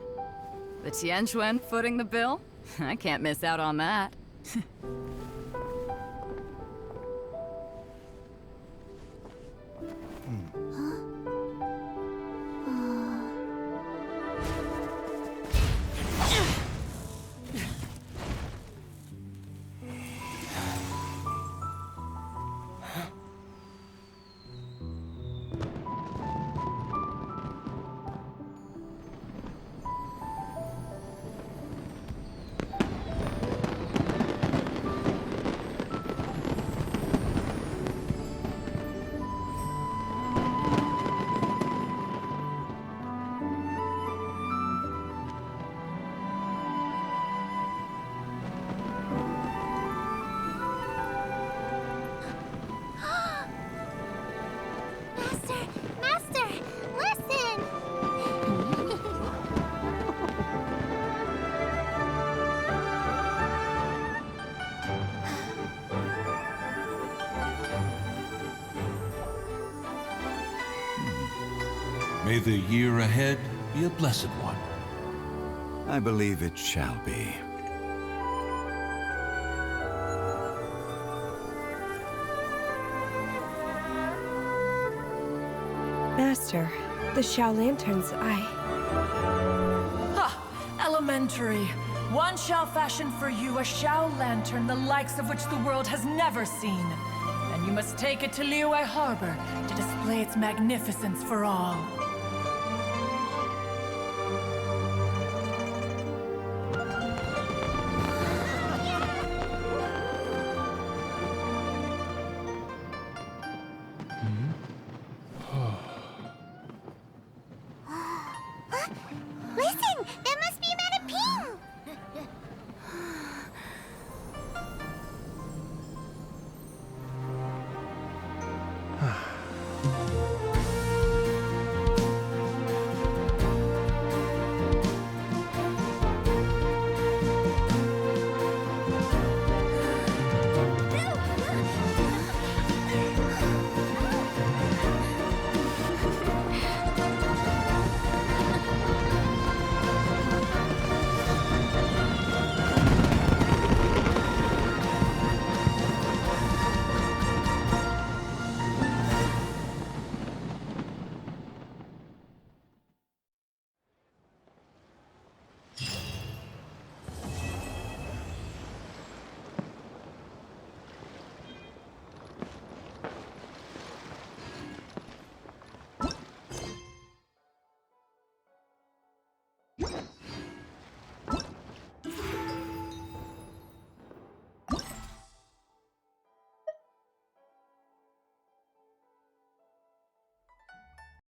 The Tianquan footing the bill? I can't miss out on that. Master, listen! May the year ahead be a blessed one. I believe it shall be. Master, the Xiao Lanterns, Ha! Elementary. One shall fashion for you a Xiao Lantern the likes of which the world has never seen. And you must take it to Liyue Harbor to display its magnificence for all.